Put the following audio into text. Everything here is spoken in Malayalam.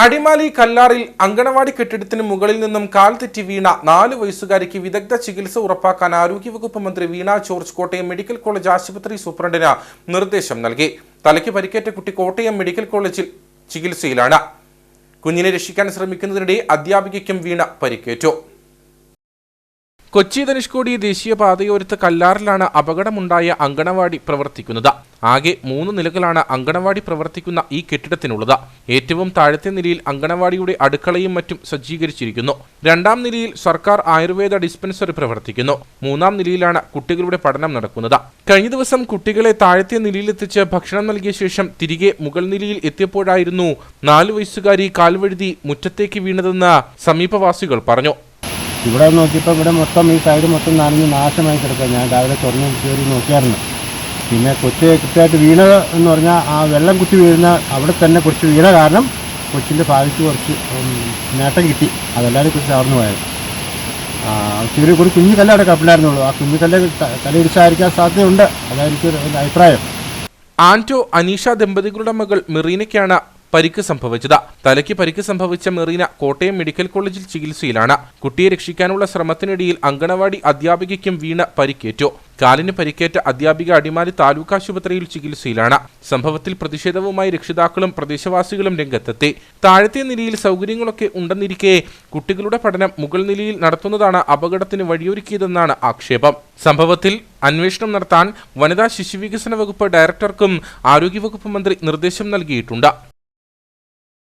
അടിമാലി കല്ലാറിൽ അങ്കണവാടി കെട്ടിടത്തിന് മുകളിൽ നിന്നും കാൽ തെറ്റി വീണ 4 വയസ്സുകാരിക്ക് വിദഗ്ധ ചികിത്സ ഉറപ്പാക്കാൻ ആരോഗ്യവകുപ്പ് മന്ത്രി വീണ ജോർജ് കോട്ടയം മെഡിക്കൽ കോളേജ് ആശുപത്രി സൂപ്രണ്ടിന് നിർദ്ദേശം നൽകി. തലയ്ക്ക് പരിക്കേറ്റ കുട്ടി കോട്ടയം മെഡിക്കൽ കോളേജിൽ ചികിത്സയിലാണ്. കുഞ്ഞിനെ രക്ഷിക്കാൻ ശ്രമിക്കുന്നതിനിടെ അധ്യാപികയ്ക്കും വീണ പരിക്കേറ്റു. കൊച്ചി ധനുഷ്കോടി ദേശീയപാതയോരത്ത് കല്ലാറിലാണ് അപകടമുണ്ടായ അങ്കണവാടി പ്രവർത്തിക്കുന്നത്. ആകെ 3 നിലകളാണ് അങ്കണവാടി പ്രവർത്തിക്കുന്ന ഈ കെട്ടിടത്തിനുള്ളത്. ഏറ്റവും താഴത്തെ നിലയിൽ അങ്കണവാടിയുടെ അടുക്കളയും മറ്റും സജ്ജീകരിച്ചിരിക്കുന്നു. 2ാം നിലയിൽ സർക്കാർ ആയുർവേദ ഡിസ്പെൻസറി പ്രവർത്തിക്കുന്നു. 3ാം നിലയിലാണ് കുട്ടികളുടെ പഠനം നടക്കുന്നത്. കഴിഞ്ഞ ദിവസം കുട്ടികളെ താഴത്തെ നിലയിലെത്തിച്ച് ഭക്ഷണം നൽകിയ ശേഷം തിരികെ മുകൾ നിലയിൽ എത്തിയപ്പോഴായിരുന്നു 4 വയസ്സുകാരി കാൽവഴുതി മുറ്റത്തേക്ക് വീണതെന്ന് സമീപവാസികൾ പറഞ്ഞു. ഇവിടെ നോക്കിയപ്പോൾ ഇവിടെ മൊത്തം ഈ സൈഡ് മൊത്തം നനഞ്ഞ് നാശമായി കിടക്കുക. ഞാൻ രാവിലെ തുറന്ന് കയറി നോക്കിയായിരുന്നു. പിന്നെ കൊച്ചിയെ കൃത്യമായിട്ട് വീണത് എന്ന് പറഞ്ഞാൽ ആ വെള്ളം കുത്തി വീഴുന്ന അവിടെ തന്നെ കുറച്ച് വീണ കാരണം കൊച്ചിൻ്റെ ഭാവിക്ക് കുറച്ച് നേട്ടം കിട്ടി. അതെല്ലാവരും കുറിച്ച് അവിടുന്ന് പോയത്. ചെറിയ ഒരു കുഞ്ഞു കല്ല് അവിടെ കപ്പിലായിരുന്നുള്ളൂ. ആ കുഞ്ഞു കല്ല് തലയിടിച്ചായിരിക്കാൻ സാധ്യതയുണ്ട്. അതായിരിക്കും എൻ്റെ അഭിപ്രായം. ആന്റോ അനീഷ ദമ്പതികളുടെ മകൾ മെറീനയ്ക്കാണ് പരിക്ക് സംഭവിച്ചത്. തലയ്ക്ക് പരിക്ക് സംഭവിച്ച മെറീന കോട്ടയം മെഡിക്കൽ കോളേജിൽ ചികിത്സയിലാണ്. കുട്ടിയെ രക്ഷിക്കാനുള്ള ശ്രമത്തിനിടയിൽ അങ്കണവാടി അധ്യാപികയ്ക്കും വീണ പരിക്കേറ്റു. കാലിന് പരിക്കേറ്റ അധ്യാപിക അടിമാലി താലൂക്ക് ആശുപത്രിയിൽ ചികിത്സയിലാണ്. സംഭവത്തിൽ പ്രതിഷേധവുമായി രക്ഷിതാക്കളും പ്രദേശവാസികളും രംഗത്തെത്തി. താഴത്തെ നിലയിൽ സൗകര്യങ്ങളൊക്കെ ഉണ്ടെന്നിരിക്കെ കുട്ടികളുടെ പഠനം മുകൾ നിലയിൽ നടത്തുന്നതാണ് അപകടത്തിന് വഴിയൊരുക്കിയതെന്നാണ് ആക്ഷേപം. സംഭവത്തിൽ അന്വേഷണം നടത്താൻ വനിതാ ശിശുവികസന വകുപ്പ് ഡയറക്ടർക്കും ആരോഗ്യവകുപ്പ് മന്ത്രി നിർദ്ദേശം നൽകിയിട്ടുണ്ട്.